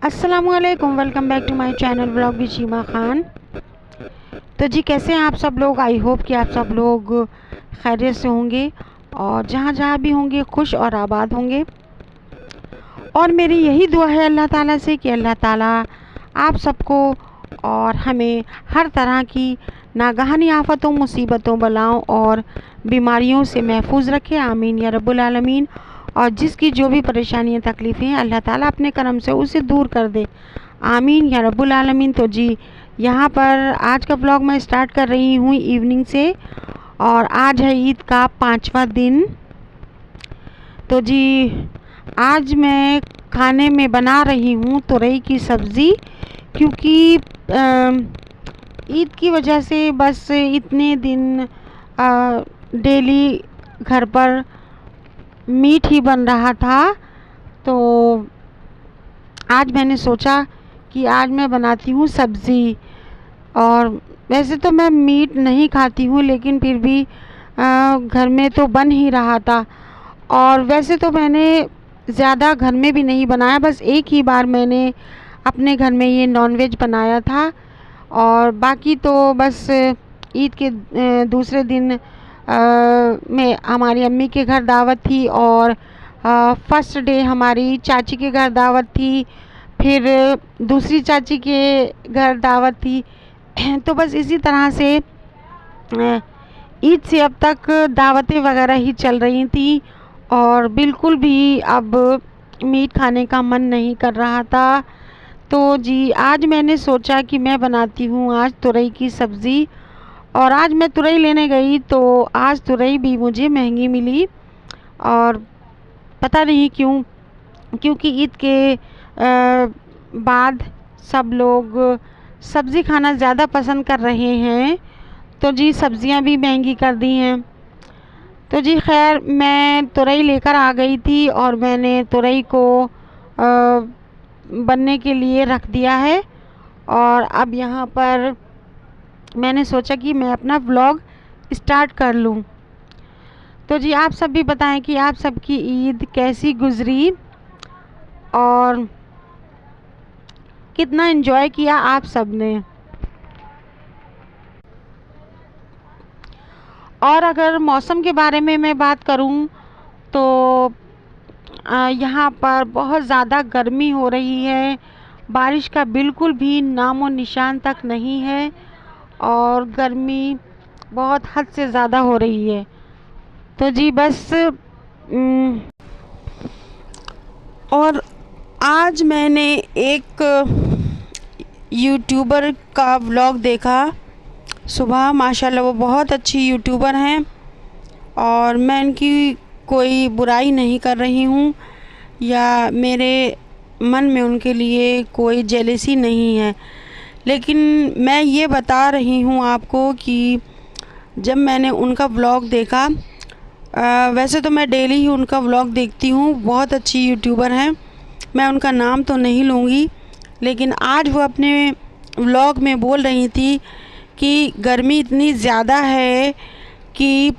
अस्सलामुअलैकुम, welcome back to my channel vlog with Sheema Khan. तो जी कैसे हैं आप सब लोग। आई होप कि आप सब लोग खैरियत से होंगे और जहाँ जहाँ भी होंगे खुश और आबाद होंगे। और मेरी यही दुआ है अल्लाह ताला से कि अल्लाह ताला आप सबको और हमें हर तरह की नागहानी आफतों, मुसीबतों, बलाओं और बीमारियों से महफूज रखे। आमीन या रब्बुल आलमीन। और जिसकी जो भी परेशानियाँ, तकलीफ़ें हैं, अल्लाह ताला अपने करम से उसे दूर कर दे। आमीन या रब्बुल आलमीन। तो जी यहाँ पर आज का ब्लॉग मैं स्टार्ट कर रही हूँ इवनिंग से। और आज है ईद का 5वां दिन। तो जी आज मैं खाने में बना रही हूँ तुरई की सब्ज़ी, क्योंकि ईद की वजह से बस इतने दिन डेली घर पर मीट ही बन रहा था। तो आज मैंने सोचा कि आज मैं बनाती हूँ सब्ज़ी। और वैसे तो मैं मीट नहीं खाती हूँ, लेकिन फिर भी घर में तो बन ही रहा था। और वैसे तो मैंने ज़्यादा घर में भी नहीं बनाया, बस एक ही बार मैंने अपने घर में ये नॉनवेज बनाया था। और बाकी तो बस ईद के दूसरे दिन में हमारी अम्मी के घर दावत थी, और फर्स्ट डे हमारी चाची के घर दावत थी, फिर दूसरी चाची के घर दावत थी। तो बस इसी तरह से ईद से अब तक दावतें वगैरह ही चल रही थी, और बिल्कुल भी अब मीट खाने का मन नहीं कर रहा था। तो जी आज मैंने सोचा कि मैं बनाती हूँ आज तुरई की सब्ज़ी। और आज मैं तुरई लेने गई तो आज तुरई भी मुझे महंगी मिली, और पता नहीं क्यों, क्योंकि ईद के बाद सब लोग सब्ज़ी खाना ज़्यादा पसंद कर रहे हैं। तो जी सब्ज़ियां भी महंगी कर दी हैं। तो जी खैर मैं तुरई लेकर आ गई थी, और मैंने तुरई को बनने के लिए रख दिया है। और अब यहाँ पर मैंने सोचा कि मैं अपना व्लॉग स्टार्ट कर लूँ। तो जी आप सब भी बताएं कि आप सबकी ईद कैसी गुज़री और कितना एंजॉय किया आप सब ने। और अगर मौसम के बारे में मैं बात करूं तो यहाँ पर बहुत ज़्यादा गर्मी हो रही है। बारिश का बिल्कुल भी नामो निशान तक नहीं है, और गर्मी बहुत हद से ज़्यादा हो रही है। तो जी बस और आज मैंने एक यूट्यूबर का व्लॉग देखा सुबह। माशाल्लाह वो बहुत अच्छी यूट्यूबर हैं, और मैं इनकी कोई बुराई नहीं कर रही हूँ, या मेरे मन में उनके लिए कोई जेलसी नहीं है। लेकिन मैं ये बता रही हूँ आपको कि जब मैंने उनका व्लॉग देखा, वैसे तो मैं डेली ही उनका व्लॉग देखती हूँ, बहुत अच्छी यूट्यूबर हैं, मैं उनका नाम तो नहीं लूँगी। लेकिन आज वो अपने व्लॉग में बोल रही थी कि गर्मी इतनी ज़्यादा है कि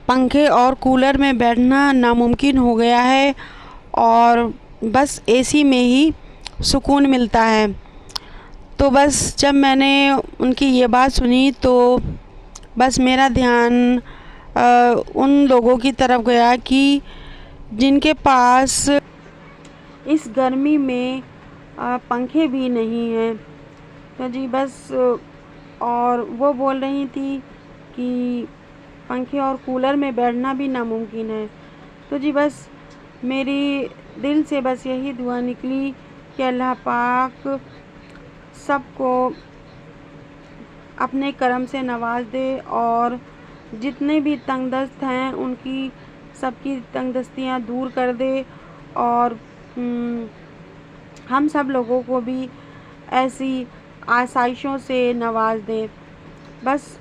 पंखे और कूलर में बैठना नामुमकिन हो गया है, और बस एसी में ही सुकून मिलता है। तो बस जब मैंने उनकी ये बात सुनी तो बस मेरा ध्यान उन लोगों की तरफ गया कि जिनके पास इस गर्मी में पंखे भी नहीं हैं। तो जी बस और वो बोल रही थी कि पंखे और कूलर में बैठना भी नामुमकिन है। तो जी बस मेरी दिल से बस यही दुआ निकली कि अल्लाह पाक सबको अपने करम से नवाज दे, और जितने भी तंगदस्त हैं उनकी सबकी तंगदस्तियाँ दूर कर दे, और हम सब लोगों को भी ऐसी आसाइशों से नवाज दे। बस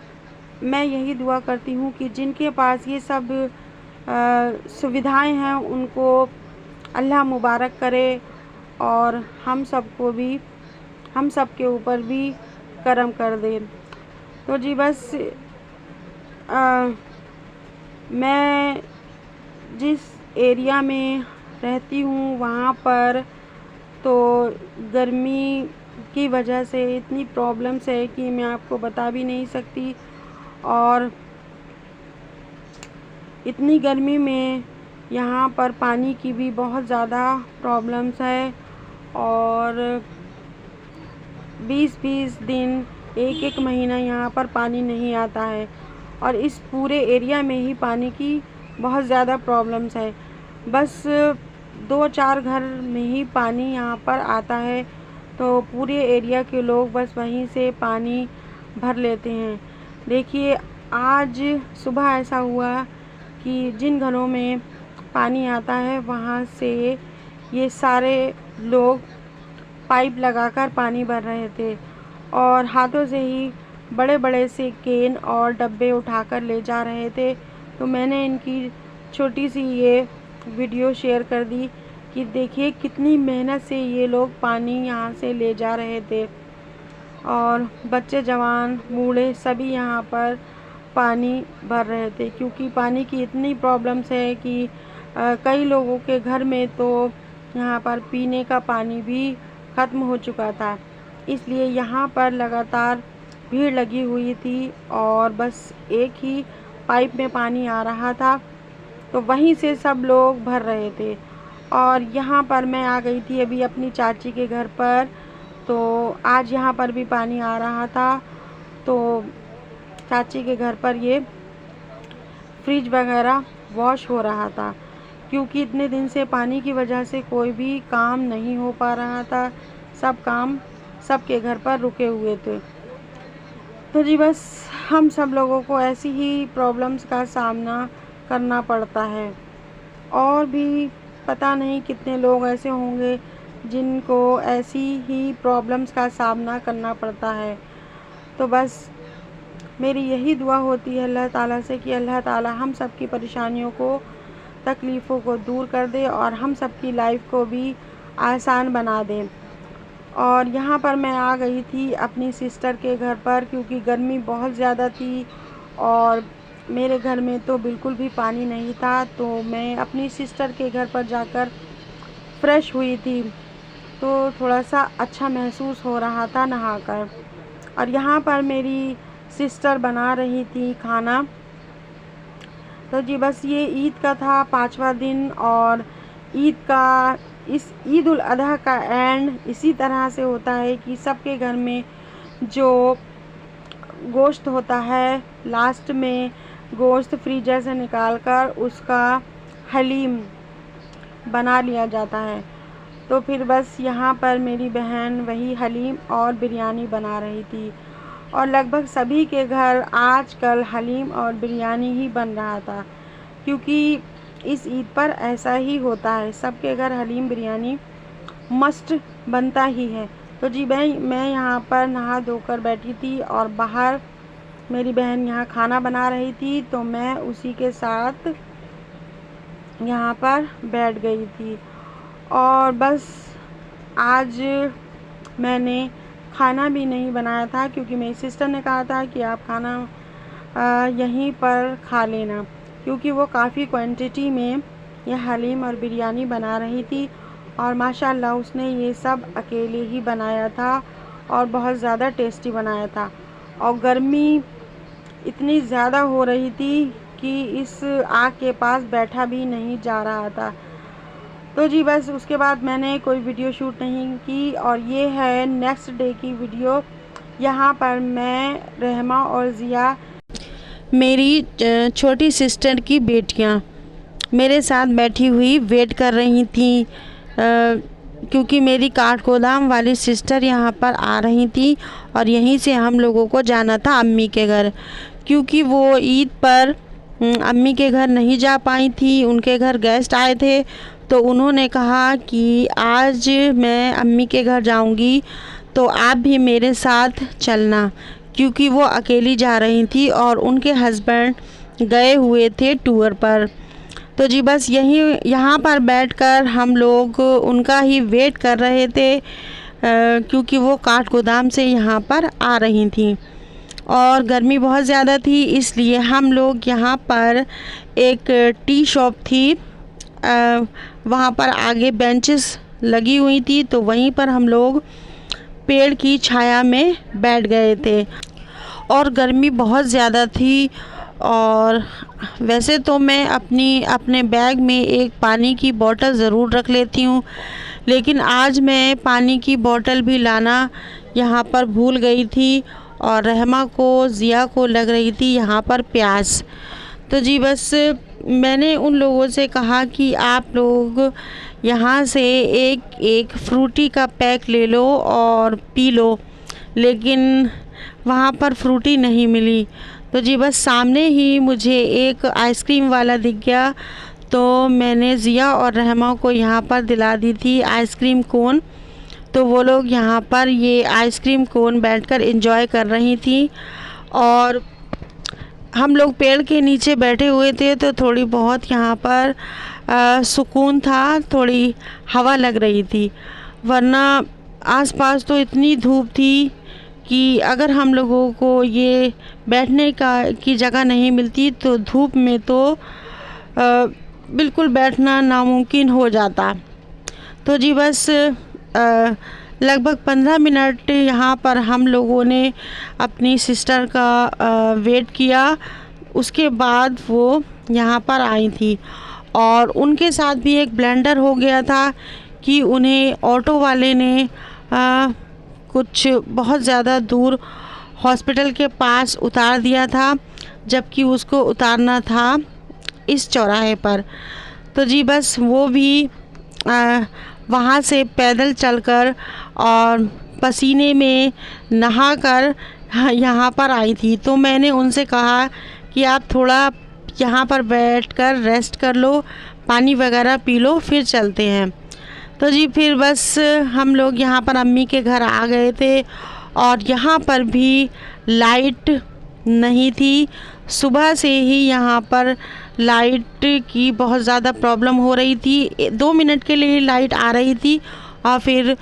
मैं यही दुआ करती हूँ कि जिनके पास ये सब सुविधाएं हैं उनको अल्लाह मुबारक करे, और हम सबको भी, हम सब के ऊपर भी करम कर दे। तो जी बस मैं जिस एरिया में रहती हूँ वहाँ पर तो गर्मी की वजह से इतनी प्रॉब्लम्स है कि मैं आपको बता भी नहीं सकती। और इतनी गर्मी में यहाँ पर पानी की भी बहुत ज़्यादा प्रॉब्लम्स है और 20-20 दिन, एक महीना यहाँ पर पानी नहीं आता है और इस पूरे एरिया में ही पानी की बहुत ज़्यादा प्रॉब्लम्स है। बस 2-4 घर में ही पानी यहाँ पर आता है तो पूरे एरिया के लोग बस वहीं से पानी भर लेते हैं। देखिए, आज सुबह ऐसा हुआ कि जिन घरों में पानी आता है वहाँ से ये सारे लोग पाइप लगाकर पानी भर रहे थे और हाथों से ही बड़े बड़े से केन और डब्बे उठाकर ले जा रहे थे। तो मैंने इनकी छोटी सी ये वीडियो शेयर कर दी कि देखिए कितनी मेहनत से ये लोग पानी यहाँ से ले जा रहे थे और बच्चे, जवान, बूढ़े सभी यहाँ पर पानी भर रहे थे क्योंकि पानी की इतनी प्रॉब्लम्स है कि कई लोगों के घर में तो यहाँ पर पीने का पानी भी ख़त्म हो चुका था। इसलिए यहाँ पर लगातार भीड़ लगी हुई थी और बस एक ही पाइप में पानी आ रहा था तो वहीं से सब लोग भर रहे थे। और यहाँ पर मैं आ गई थी अभी अपनी चाची के घर पर, तो आज यहाँ पर भी पानी आ रहा था तो चाची के घर पर ये फ्रिज वगैरह वॉश हो रहा था क्योंकि इतने दिन से पानी की वजह से कोई भी काम नहीं हो पा रहा था, सब काम सबके घर पर रुके हुए थे। तो जी बस हम सब लोगों को ऐसी ही प्रॉब्लम्स का सामना करना पड़ता है और भी पता नहीं कितने लोग ऐसे होंगे जिनको ऐसी ही प्रॉब्लम्स का सामना करना पड़ता है। तो बस मेरी यही दुआ होती है अल्लाह ताला से कि अल्लाह ताला हम सब की परेशानियों को, तकलीफ़ों को दूर कर दे और हम सब की लाइफ को भी आसान बना दे। और यहाँ पर मैं आ गई थी अपनी सिस्टर के घर पर क्योंकि गर्मी बहुत ज़्यादा थी और मेरे घर में तो बिल्कुल भी पानी नहीं था। तो मैं अपनी सिस्टर के घर पर जाकर फ्रेश हुई थी तो थोड़ा सा अच्छा महसूस हो रहा था नहाकर। और यहाँ पर मेरी सिस्टर बना रही थी खाना। तो जी बस ये ईद का था 5वां दिन और इस ईद उल अज़हा का एंड इसी तरह से होता है कि सबके घर में जो गोश्त होता है लास्ट में गोश्त फ्रीजर से निकालकर उसका हलीम बना लिया जाता है। तो फिर बस यहाँ पर मेरी बहन वही हलीम और बिरयानी बना रही थी और लगभग सभी के घर आजकल हलीम और बिरयानी ही बन रहा था क्योंकि इस ईद पर ऐसा ही होता है, सबके घर हलीम बिरयानी मस्ट बनता ही है। तो जी मैं यहाँ पर नहा धोकर बैठी थी और बाहर मेरी बहन यहाँ खाना बना रही थी तो मैं उसी के साथ यहाँ पर बैठ गई थी। और बस आज मैंने खाना भी नहीं बनाया था क्योंकि मेरी सिस्टर ने कहा था कि आप खाना यहीं पर खा लेना क्योंकि वो काफ़ी क्वांटिटी में यह हलीम और बिरयानी बना रही थी और माशाल्लाह उसने ये सब अकेले ही बनाया था और बहुत ज़्यादा टेस्टी बनाया था। और गर्मी इतनी ज़्यादा हो रही थी कि इस आग के पास बैठा भी नहीं जा रहा था। तो जी बस उसके बाद मैंने कोई वीडियो शूट नहीं की और ये है नेक्स्ट डे की वीडियो। यहाँ पर मैं, रहमा और ज़िया, मेरी छोटी सिस्टर की बेटियाँ मेरे साथ बैठी हुई वेट कर रही थी क्योंकि मेरी काठगोदाम वाली सिस्टर यहाँ पर आ रही थी और यहीं से हम लोगों को जाना था अम्मी के घर क्योंकि वो ईद पर अम्मी के घर नहीं जा पाई थी, उनके घर गेस्ट आए थे तो उन्होंने कहा कि आज मैं अम्मी के घर जाऊंगी तो आप भी मेरे साथ चलना क्योंकि वो अकेली जा रही थी और उनके हस्बैंड गए हुए थे टूर पर। तो जी बस यहाँ पर बैठकर हम लोग उनका ही वेट कर रहे थे क्योंकि वो काठगोदाम से यहाँ पर आ रही थी और गर्मी बहुत ज़्यादा थी इसलिए हम लोग यहाँ पर एक टी शॉप थी वहाँ पर आगे बेंचेस लगी हुई थी, तो वहीं पर हम लोग पेड़ की छाया में बैठ गए थे। और गर्मी बहुत ज़्यादा थी। और वैसे तो मैं अपने बैग में एक पानी की बोतल ज़रूर रख लेती हूँ, लेकिन आज मैं पानी की बोतल भी लाना यहाँ पर भूल गई थी। और रहमा को, ज़िया को लग रही थी यहाँ पर प्यास। तो जी बस मैंने उन लोगों से कहा कि आप लोग यहाँ से एक फ्रूटी का पैक ले लो और पी लो, लेकिन वहाँ पर फ्रूटी नहीं मिली। तो जी बस सामने ही मुझे एक आइसक्रीम वाला दिख गया, तो मैंने ज़िया और रहमा को यहाँ पर दिला दी थी आइसक्रीम कोन। तो वो लोग यहाँ पर ये आइसक्रीम कोन बैठकर एंजॉय कर रही थी। और हम लोग पेड़ के नीचे बैठे हुए थे, तो थोड़ी बहुत यहाँ पर सुकून था, थोड़ी हवा लग रही थी। वरना आसपास तो इतनी धूप थी कि अगर हम लोगों को ये बैठने की जगह नहीं मिलती तो धूप में तो बिल्कुल बैठना नामुमकिन हो जाता। तो जी बस लगभग 15 मिनट यहाँ पर हम लोगों ने अपनी सिस्टर का वेट किया। उसके बाद वो यहाँ पर आई थी और उनके साथ भी एक ब्लेंडर हो गया था कि उन्हें ऑटो वाले ने कुछ बहुत ज़्यादा दूर हॉस्पिटल के पास उतार दिया था, जबकि उसको उतारना था इस चौराहे पर। तो जी बस वो भी वहाँ से पैदल चलकर और पसीने में नहाकर यहाँ पर आई थी। तो मैंने उनसे कहा कि आप थोड़ा यहाँ पर बैठकर रेस्ट कर लो, पानी वगैरह पी लो, फिर चलते हैं। तो जी फिर बस हम लोग यहाँ पर अम्मी के घर आ गए थे और यहाँ पर भी लाइट नहीं थी। सुबह से ही यहाँ पर लाइट की बहुत ज़्यादा प्रॉब्लम हो रही थी। 2 मिनट के लिए लाइट आ रही थी और फिर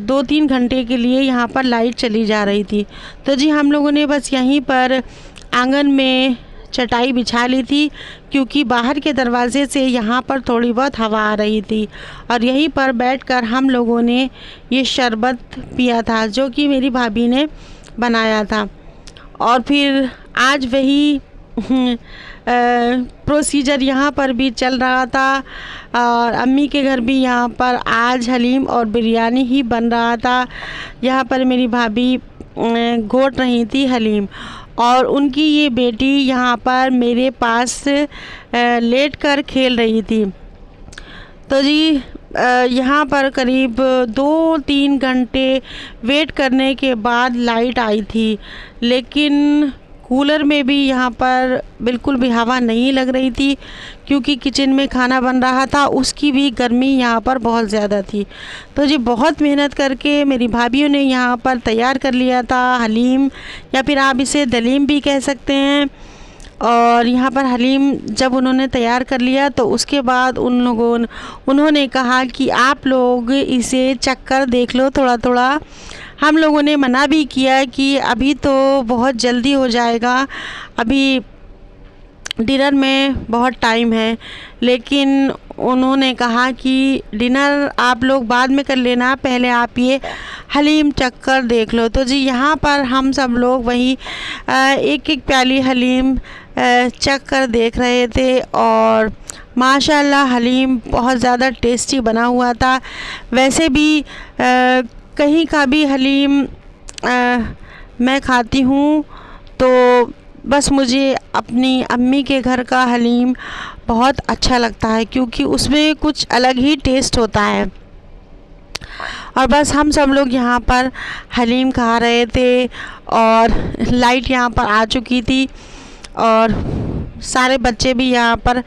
2-3 घंटे के लिए यहाँ पर लाइट चली जा रही थी। तो जी हम लोगों ने बस यहीं पर आंगन में चटाई बिछा ली थी, क्योंकि बाहर के दरवाज़े से यहाँ पर थोड़ी बहुत हवा आ रही थी। और यहीं पर बैठकर हम लोगों ने ये शरबत पिया था, जो कि मेरी भाभी ने बनाया था। और फिर आज वही प्रोसीजर यहाँ पर भी चल रहा था। और अम्मी के घर भी यहाँ पर आज हलीम और बिरयानी ही बन रहा था। यहाँ पर मेरी भाभी घोट रही थी हलीम, और उनकी ये बेटी यहाँ पर मेरे पास लेट कर खेल रही थी। तो जी यहाँ पर करीब 2-3 घंटे वेट करने के बाद लाइट आई थी, लेकिन कूलर में भी यहाँ पर बिल्कुल भी हवा नहीं लग रही थी, क्योंकि किचन में खाना बन रहा था, उसकी भी गर्मी यहाँ पर बहुत ज़्यादा थी। तो जी बहुत मेहनत करके मेरी भाभीयों ने यहाँ पर तैयार कर लिया था हलीम, या फिर आप इसे दलीम भी कह सकते हैं। और यहाँ पर हलीम जब उन्होंने तैयार कर लिया तो उसके बाद उन्होंने कहा कि आप लोग इसे चक्कर देख लो थोड़ा थोड़ा। हम लोगों ने मना भी किया कि अभी तो बहुत जल्दी हो जाएगा, अभी डिनर में बहुत टाइम है, लेकिन उन्होंने कहा कि डिनर आप लोग बाद में कर लेना, पहले आप ये हलीम चक्कर देख लो। तो जी यहाँ पर हम सब लोग वही एक एक प्याली हलीम चक्कर देख रहे थे। और माशाल्लाह हलीम बहुत ज़्यादा टेस्टी बना हुआ था। वैसे भी कहीं का भी हलीम मैं खाती हूँ तो बस मुझे अपनी अम्मी के घर का हलीम बहुत अच्छा लगता है, क्योंकि उसमें कुछ अलग ही टेस्ट होता है। और बस हम सब लोग यहाँ पर हलीम खा रहे थे और लाइट यहाँ पर आ चुकी थी और सारे बच्चे भी यहाँ पर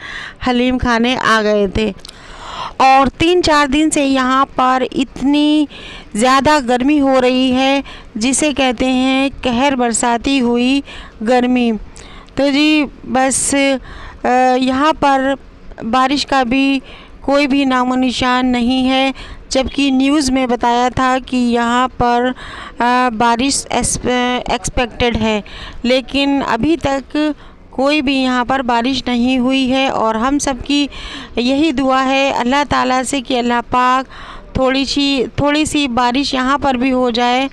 हलीम खाने आ गए थे। और 3-4 दिन से यहाँ पर इतनी ज़्यादा गर्मी हो रही है, जिसे कहते हैं कहर बरसाती हुई गर्मी। तो जी बस यहाँ पर बारिश का भी कोई भी नामो निशान नहीं है, जबकि न्यूज़ में बताया था कि यहाँ पर बारिश एक्सपेक्टेड है, लेकिन अभी तक कोई भी यहाँ पर बारिश नहीं हुई है। और हम सब की यही दुआ है अल्लाह ताला से कि अल्लाह पाक थोड़ी सी बारिश यहाँ पर भी हो जाए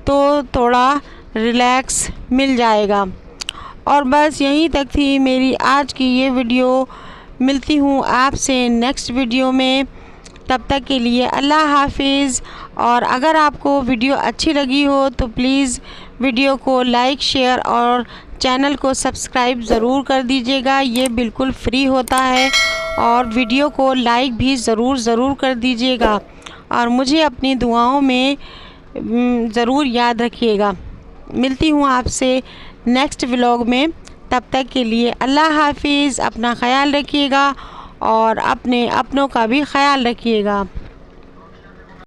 तो थोड़ा रिलैक्स मिल जाएगा। और बस यहीं तक थी मेरी आज की ये वीडियो। मिलती हूँ आपसे नेक्स्ट वीडियो में, तब तक के लिए अल्लाह हाफिज़। और अगर आपको वीडियो अच्छी लगी हो तो प्लीज़ वीडियो को लाइक, शेयर और चैनल को सब्सक्राइब ज़रूर कर दीजिएगा। ये बिल्कुल फ्री होता है। और वीडियो को लाइक भी ज़रूर कर दीजिएगा। और मुझे अपनी दुआओं में ज़रूर याद रखिएगा। मिलती हूँ आपसे नेक्स्ट व्लॉग में, तब तक के लिए अल्लाह हाफिज़। अपना ख्याल रखिएगा और अपने अपनों का भी ख्याल रखिएगा।